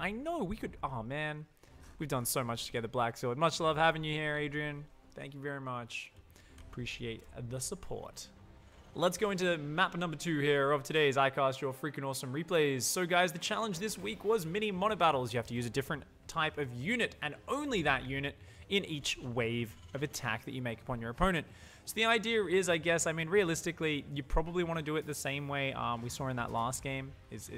I know, we could... Oh, man. We've done so much together, Black Sword. Much love having you here, Adrian. Thank you very much. Appreciate the support. Let's go into map number 2 here of today's iCast Your Freaking Awesome Replays. So guys, the challenge this week was mini-monobattles. You have to use a different type of unit, and only that unit in each wave of attack that you make upon your opponent. So the idea is, I guess, I mean, realistically, you probably want to do it the same way we saw in that last game, is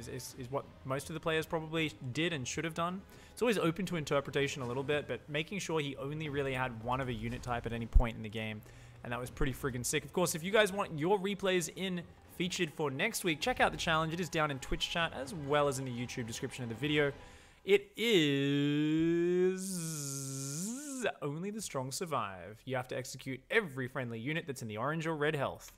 what most of the players probably did and should have done. It's always open to interpretation a little bit, but making sure he only really had one of a unit type at any point in the game. And that was pretty friggin' sick. Of course, if you guys want your replays featured for next week, check out the challenge. It is down in Twitch chat as well as in the YouTube description of the video. It is only the strong survive. You have to execute every friendly unit that's in the orange or red health.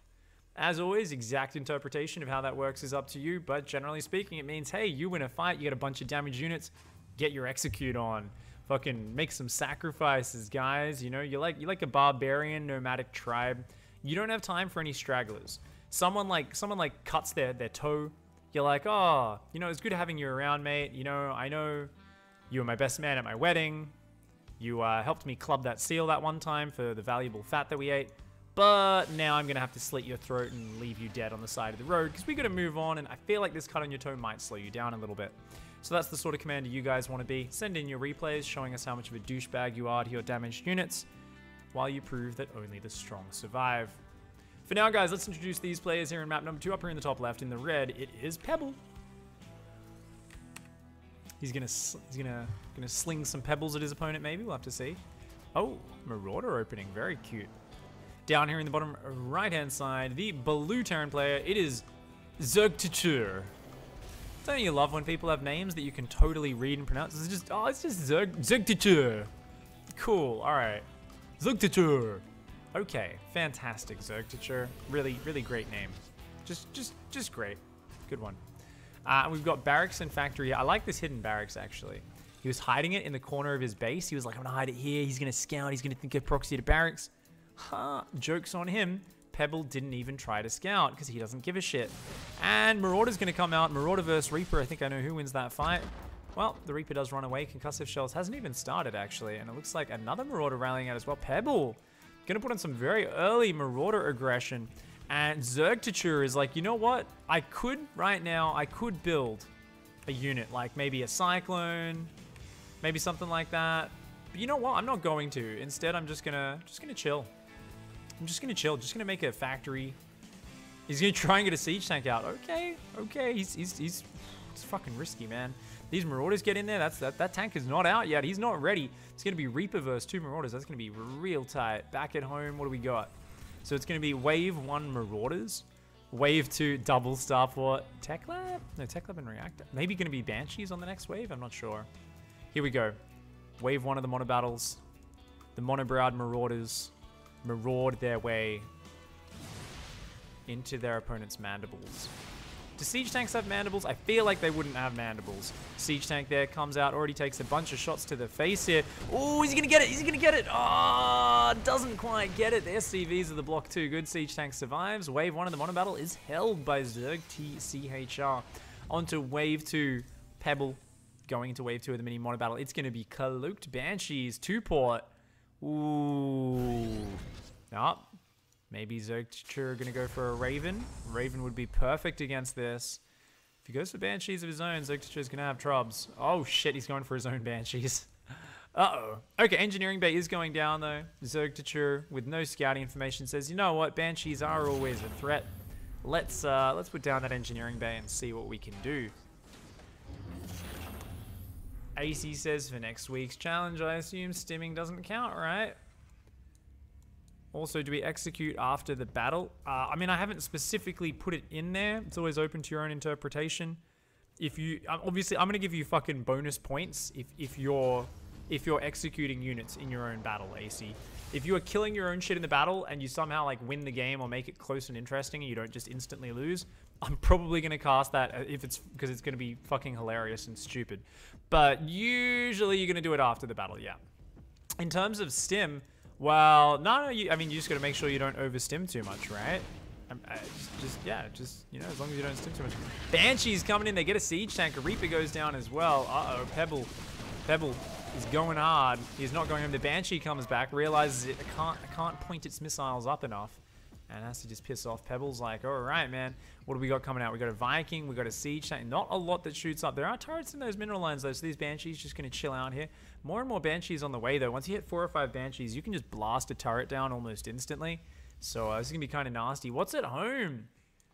As always, exact interpretation of how that works is up to you, but generally speaking, it means, hey, you win a fight, you get a bunch of damaged units, get your execute on. Fucking make some sacrifices, guys. You know, you're like a barbarian nomadic tribe. You don't have time for any stragglers. Someone like cuts their toe. You're like, oh, you know, it's good having you around, mate. You know, I know you were my best man at my wedding. You helped me club that seal that one time for the valuable fat that we ate. But now I'm gonna have to slit your throat and leave you dead on the side of the road because we gotta move on. And I feel like this cut on your toe might slow you down a little bit. So that's the sort of commander you guys want to be. Send in your replays showing us how much of a douchebag you are to your damaged units while you prove that only the strong survive. For now, guys, let's introduce these players here in map number 2. Up here in the top left in the red, it is Pebble. He's gonna sling some pebbles at his opponent, maybe. We'll have to see. Oh, Marauder opening. Very cute. Down here in the bottom right-hand side, the blue Terran player, it is Zergtitur. Don't you love when people have names that you can totally read and pronounce? It's just, oh, it's just Zergtitur. Cool, alright. Zergtitur. Okay, fantastic, Zergtitur. Really, really great name. Just great. Good one. We've got barracks and factory. I like this hidden barracks, actually. He was hiding it in the corner of his base. He was like, I'm gonna hide it here. He's gonna scout. He's gonna think of proxy to barracks. Ha, joke's on him. Pebble didn't even try to scout because he doesn't give a shit. And Marauder's going to come out. Marauder versus Reaper. I think I know who wins that fight. Well, the Reaper does run away. Concussive Shells hasn't even started, actually. And it looks like another Marauder rallying out as well. Pebble going to put on some very early Marauder aggression. And Zergtitur is like, you know what? I could, right now, I could build a unit. Like maybe a Cyclone. Maybe something like that. But you know what? I'm not going to. Instead, I'm just gonna chill. I'm just gonna chill. Just gonna make a factory. He's gonna try and get a siege tank out. Okay. He's fucking risky, man. These Marauders get in there. That tank is not out yet. He's not ready. It's gonna be Reaper versus 2 Marauders. That's gonna be real tight. Back at home, what do we got? So it's gonna be wave 1 Marauders, wave 2 double Starport. Tech Lab? No, Tech Lab and Reactor. Maybe gonna be Banshees on the next wave. I'm not sure. Here we go. Wave 1 of the monobattles. The monobrowed Marauders maraud their way into their opponent's mandibles. Do siege tanks have mandibles? I feel like they wouldn't have mandibles. Siege tank there comes out, already takes a bunch of shots to the face here. Oh, is he gonna get it? Is he gonna get it? Oh, doesn't quite get it. The SCVs of the block too good. Siege tank survives. Wave 1 of the monobattle is held by Zergtitur. Onto wave 2, Pebble going into wave 2 of the mini monobattle. It's gonna be Cloaked Banshees, 2-port. Ooh. Oh, maybe Zergtitur gonna go for a Raven. Raven would be perfect against this. If he goes for Banshees of his own, Zergtitur's gonna have trubs. Oh shit, he's going for his own Banshees. Uh-oh. Okay, Engineering Bay is going down though. Zergtitur, with no scouting information, says, you know what, Banshees are always a threat. Let's put down that Engineering Bay and see what we can do. AC says for next week's challenge, I assume stimming doesn't count, right? Also, do we execute after the battle? I mean, I haven't specifically put it in there. It's always open to your own interpretation. If you, obviously, I'm gonna give you fucking bonus points if you're executing units in your own battle, AC. If you are killing your own shit in the battle and you somehow like win the game or make it close and interesting and you don't just instantly lose, I'm probably gonna cast that if it's because it's gonna be fucking hilarious and stupid. But usually you're gonna do it after the battle, yeah. In terms of stim, well, no, I mean, you just gotta make sure you don't overstim too much, right? you know, as long as you don't stim too much. Banshee's coming in. They get a siege tank. A Reaper goes down as well. Uh-oh, Pebble is going hard. He's not going home. The Banshee comes back, realizes it can't point its missiles up enough, and has to just piss off. Pebble's like, all right, man, what do we got coming out? We got a Viking, we got a siege tank. Not a lot that shoots up. There are turrets in those mineral lines though, so these Banshees just gonna chill out here. More and more Banshees on the way though. Once you hit 4 or 5 Banshees, you can just blast a turret down almost instantly. So this is gonna be kind of nasty. What's at home?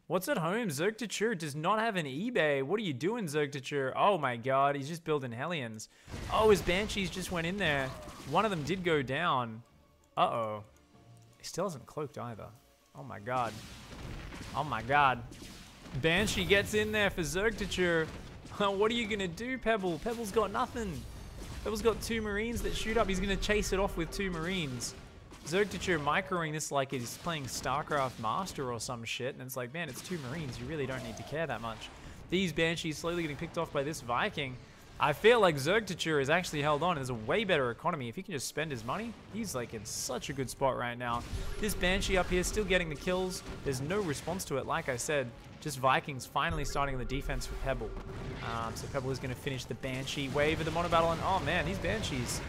What's at home? Zergtachur does not have an eBay. What are you doing, Zergtachur? Oh my god, he's just building Hellions. Oh, his Banshees just went in there. One of them did go down. Uh-oh. He still hasn't cloaked either. Oh my god. Oh my god. Banshee gets in there for Zergtachur. What are you gonna do, Pebble? Pebble's got nothing. Pebble's got 2 Marines that shoot up. He's gonna chase it off with 2 Marines. Zergtachur microing this like he's playing StarCraft Master or some shit, and it's like, man, it's 2 Marines. You really don't need to care that much. These Banshees slowly getting picked off by this Viking. I feel like Zergtachur is actually held on. There's a way better economy. If he can just spend his money, he's like in such a good spot right now. This Banshee up here still getting the kills. There's no response to it, like I said. Just Vikings finally starting on the defense for Pebble. So Pebble is going to finish the Banshee wave of the monobattle, and oh man, these Banshees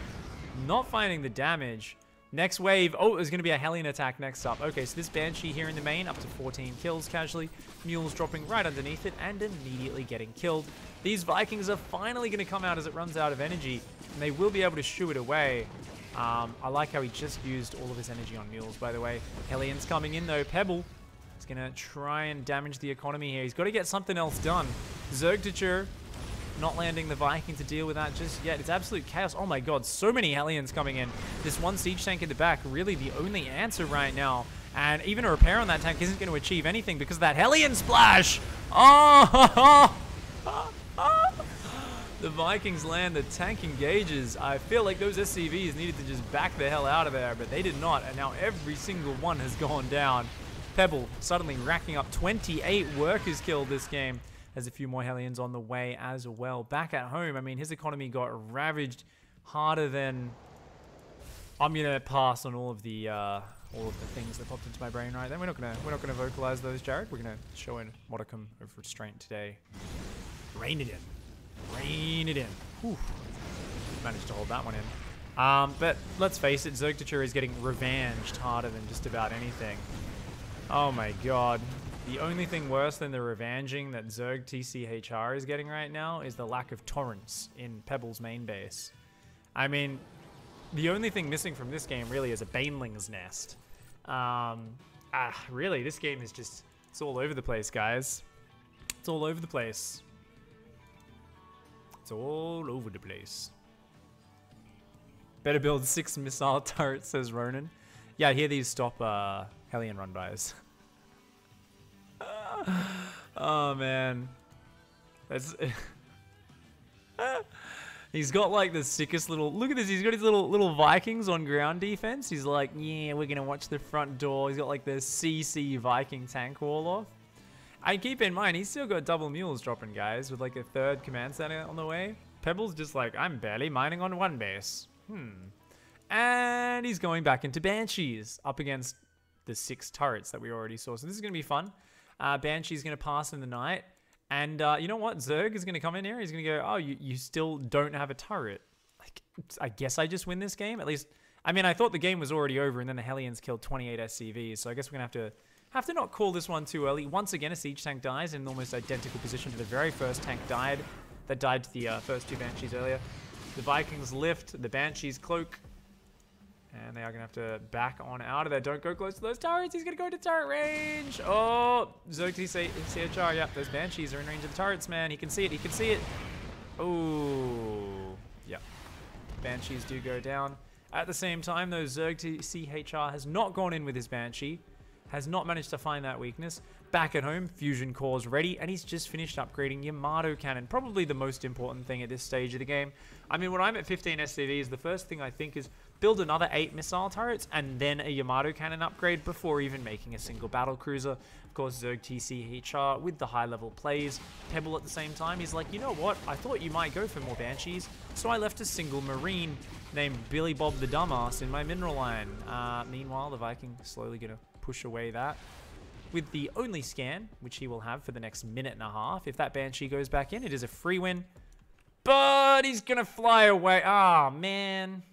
not finding the damage. Next wave, oh, there's going to be a Hellion attack next up. Okay, so this Banshee here in the main, up to 14 kills casually. Mules dropping right underneath it and immediately getting killed. These Vikings are finally going to come out as it runs out of energy, and they will be able to shoo it away. I like how he just used all of his energy on Mules, by the way. Hellions coming in, though. Pebble is going to try and damage the economy here. He's got to get something else done. Zergtachur not landing the Viking to deal with that just yet. It's absolute chaos. Oh my god, so many Hellions coming in. This one siege tank in the back, really the only answer right now. And even a repair on that tank isn't going to achieve anything because of that Hellion splash. Oh! The Vikings land, the tank engages. I feel like those SCVs needed to just back the hell out of there, but they did not. And now every single one has gone down. Pebble suddenly racking up 28 workers killed this game. There's a few more Hellions on the way as well. Back at home, I mean, his economy got ravaged harder than... I'm gonna pass on all of the things that popped into my brain right then. We're not gonna vocalize those, Jared. We're gonna show in modicum of restraint today. Rain it in. Rain it in. Whew. Managed to hold that one in. But let's face it, Zergtachur is getting revenged harder than just about anything. Oh my god. The only thing worse than the revenging that Zerg TCHR is getting right now is the lack of torrents in Pebble's main base. I mean, the only thing missing from this game really is a Baneling's nest. Really, this game is just, it's all over the place, guys. It's all over the place. It's all over the place. Better build 6 missile turrets, says Ronan. Yeah, I hear these stop Hellion run-bys. Oh man, that's he's got like the sickest little, look at this, he's got his little Vikings on ground defense. He's like, yeah, we're gonna watch the front door. He's got like the CC Viking tank wall off. And keep in mind, he's still got double mules dropping, guys, with like a 3rd command center on the way. Pebble's just like, I'm barely mining on 1 base. And he's going back into Banshees up against the 6 turrets that we already saw. So this is gonna be fun. Banshee's going to pass in the night. And you know what? Zerg is going to come in here. He's going to go, oh, you still don't have a turret. Like, I guess I just win this game. At least, I mean, I thought the game was already over and then the Hellions killed 28 SCVs. So I guess we're going to have to not call this one too early. Once again, a siege tank dies in an almost identical position to the very first tank that died to the first 2 Banshees earlier. The Vikings lift, the Banshees cloak. And they are going to have to back on out of there. Don't go close to those turrets. He's going to go into turret range. Oh, Zerg TCHR. Yep, those Banshees are in range of the turrets, man. He can see it. He can see it. Oh, yep. Banshees do go down. At the same time, though, Zerg TCHR has not gone in with his Banshee. Has not managed to find that weakness. Back at home, fusion cores ready, and he's just finished upgrading Yamato cannon. Probably the most important thing at this stage of the game. I mean, when I'm at 15 SCVs, the first thing I think is build another 8 missile turrets and then a Yamato cannon upgrade before even making a single battle cruiser. Of course, Zerg TCHR with the high level plays. Pebble at the same time, he's like, you know what? I thought you might go for more Banshees, so I left a single Marine named Billy Bob the Dumbass in my mineral line. Meanwhile, the Viking slowly gonna push away that. with the only scan, which he will have for the next minute and a half. If that Banshee goes back in, it is a free win. But he's going to fly away. Ah, man.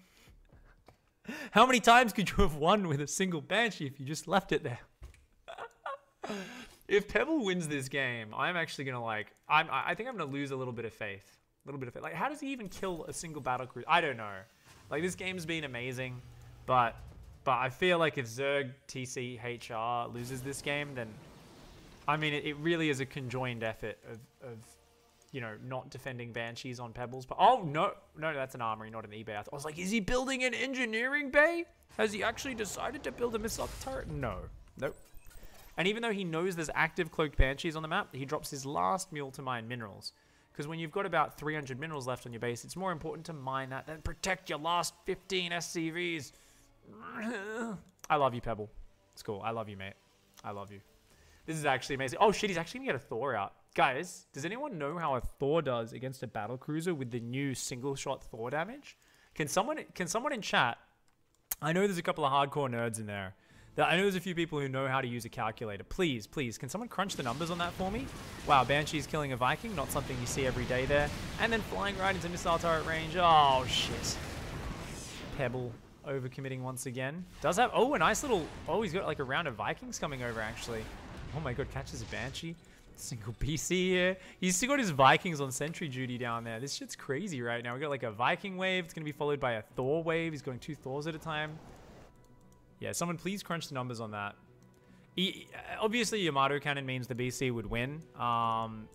How many times could you have won with a single Banshee if you just left it there? If Pebble wins this game, I'm actually going to like... I think I'm going to lose a little bit of faith. Like, how does he even kill a single battlecruiser? I don't know. Like, this game's been amazing, but I feel like if Zerg TCHR loses this game, then... I mean, it really is a conjoined effort of you know, not defending Banshees on Pebbles. But oh, no, that's an armory, not an eBay. I was like, is he building an engineering bay? Has he actually decided to build a missile turret? No. Nope. And even though he knows there's active cloaked Banshees on the map, he drops his last mule to mine minerals. Because when you've got about 300 minerals left on your base, it's more important to mine that than protect your last 15 SCVs. I love you, Pebble. It's cool. I love you, mate. I love you. This is actually amazing. Oh, shit, he's actually going to get a Thor out. Guys, does anyone know how a Thor does against a battlecruiser with the new single-shot Thor damage? Can someone in chat... I know there's a couple of hardcore nerds in there. I know there's a few people who know how to use a calculator. Please, can someone crunch the numbers on that for me? Wow, Banshee's killing a Viking. Not something you see every day there. And then flying right into missile turret range. Oh, shit. Pebble overcommitting once again. Does have... Oh, a nice little... Oh, he's got like a round of Vikings coming over, actually. Oh my god, catches a Banshee. Single BC here. He's still got his Vikings on sentry duty down there. This shit's crazy right now. We got like a Viking wave. It's going to be followed by a Thor wave. He's going 2 Thors at a time. Yeah, someone please crunch the numbers on that. Obviously, Yamato cannon means the BC would win.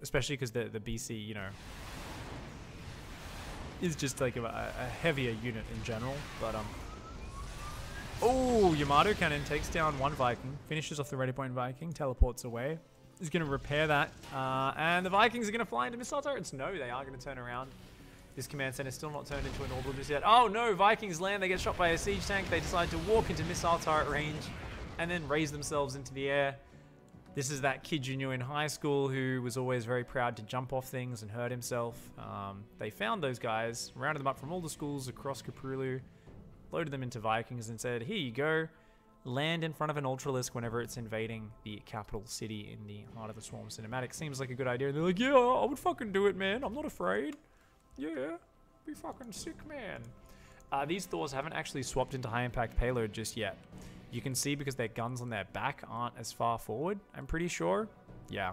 Especially because the BC, you know, is just like a heavier unit in general. But, oh, Yamato cannon takes down 1 Viking. Finishes off the ready point Viking. Teleports away. He's going to repair that. And the Vikings are going to fly into missile turrets. No, they are going to turn around. This command center is still not turned into an orbital just yet. Oh no, Vikings land. They get shot by a siege tank. They decide to walk into missile turret range and then raise themselves into the air. This is that kid you knew in high school who was always very proud to jump off things and hurt himself. They found those guys, rounded them up from all the schools across Kaprulu, loaded them into Vikings and said, here you go. Land in front of an Ultralisk whenever it's invading the capital city in the Heart of the Swarm cinematic. Seems like a good idea. And they're like, yeah, I would fucking do it, man. I'm not afraid. Yeah, be fucking sick, man. These Thors haven't actually swapped into high impact payload just yet. You can see because their guns on their back aren't as far forward, I'm pretty sure. Yeah.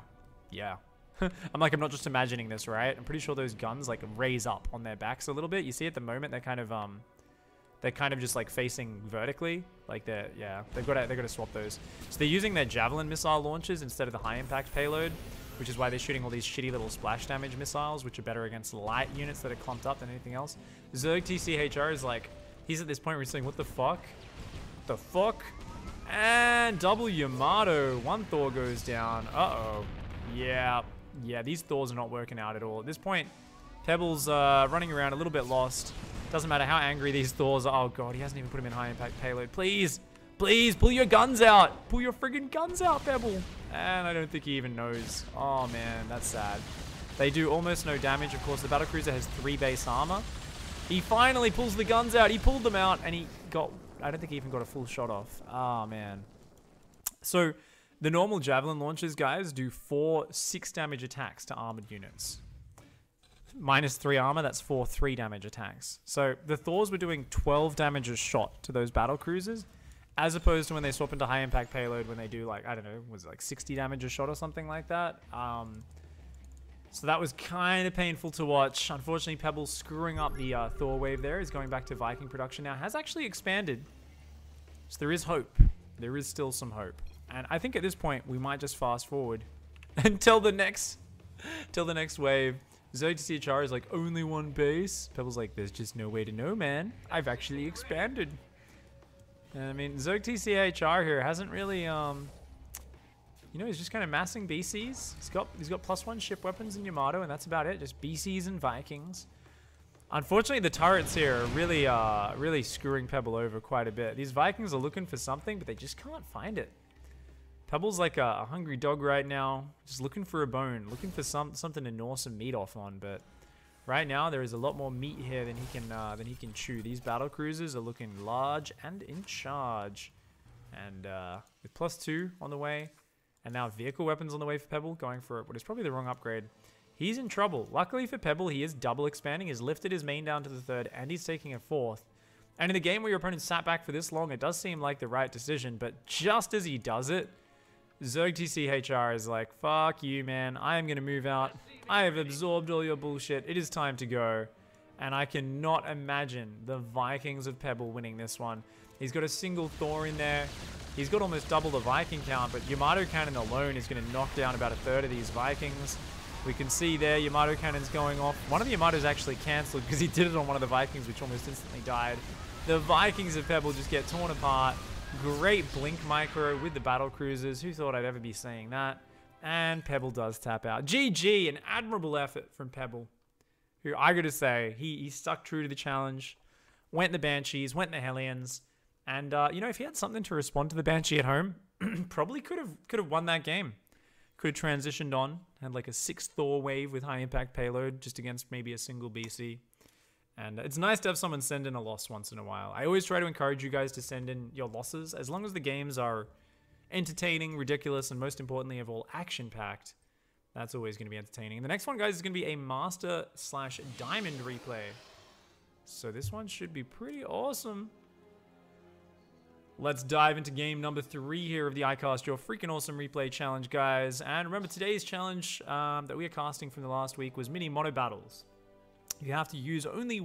I'm not just imagining this, right? I'm pretty sure those guns like raise up on their backs a little bit. You see at the moment they're kind of just like facing vertically. Like they've got to swap those. So they're using their javelin missile launchers instead of the high impact payload, which is why they're shooting all these shitty little splash damage missiles, which are better against light units that are clumped up than anything else. Zerg TCHR is like, he's at this point where he's saying, what the fuck? The fuck? And double Yamato. 1 Thor goes down. Uh-oh. Yeah, these Thors are not working out at all. At this point, Pebble's running around a little bit lost. Doesn't matter how angry these Thors are. Oh god, he hasn't even put him in high impact payload. Please, pull your guns out. Pull your friggin' guns out, Pebble. And I don't think he even knows. Oh man, that's sad. They do almost no damage. Of course, the battlecruiser has 3 base armor. He finally pulls the guns out. He pulled them out and he got... I don't think he even got a full shot off. Oh man. So the normal javelin launchers, guys, do 4 6 damage attacks to armored units. Minus 3 armor, that's 4 3 damage attacks. So the Thors were doing 12 damage a shot to those battlecruisers, as opposed to when they swap into high impact payload when they do like, I don't know, was it like 60 damage a shot or something like that? So that was kind of painful to watch. Unfortunately, Pebble's screwing up the Thor wave there. He's going back to Viking production now. Has actually expanded. So there is hope. There is still some hope. And I think at this point, we might just fast forward until the next wave. Zerg TCHR is like, only 1 base. Pebble's like, there's just no way to know, man. I've actually expanded. And I mean, Zerg TCHR here hasn't really, you know, he's just kind of massing BCs. He's got +1 ship weapons in Yamato, and that's about it. Just BCs and Vikings. Unfortunately, the turrets here are really screwing Pebble over quite a bit. These Vikings are looking for something, but they just can't find it. Pebble's like a hungry dog right now, just looking for a bone, looking for something to gnaw some meat off on. But right now, there is a lot more meat here than he can chew. These battle cruisers are looking large and in charge, and with +2 on the way. And now vehicle weapons on the way for Pebble, going for what is probably the wrong upgrade. He's in trouble. Luckily for Pebble, he is double expanding. He's lifted his main down to the 3rd, and he's taking a 4th. And in the game where your opponent sat back for this long, it does seem like the right decision. But just as he does it, Zerg TCHR is like, fuck you, man. I am going to move out. I have absorbed all your bullshit. It is time to go. And I cannot imagine the Vikings of Pebble winning this one. He's got a single Thor in there. He's got almost double the Viking count, but Yamato Cannon alone is going to knock down about a 1/3 of these Vikings. We can see there Yamato Cannon's going off. One of the Yamatos actually cancelled because he did it on one of the Vikings, which almost instantly died. The Vikings of Pebble just get torn apart. Great blink micro with the battle cruisers. Who thought I'd ever be saying that? And Pebble does tap out. GG, an admirable effort from Pebble, who I gotta say, he stuck true to the challenge. Went in the Banshees, went in the Hellions. And, you know, if he had something to respond to the Banshee at home, probably could have won that game. Could have transitioned on, had like a 6 Thor wave with high impact payload just against maybe a single BC. And it's nice to have someone send in a loss once in a while. I always try to encourage you guys to send in your losses, as long as the games are entertaining, ridiculous, and most importantly of all, action-packed. That's always going to be entertaining. The next one, guys, is going to be a Master/Diamond replay. So this one should be pretty awesome. Let's dive into game number 3 here of the iCast, your freaking awesome replay challenge, guys. And remember, today's challenge that we are casting from the last week was mini-monobattles. You have to use only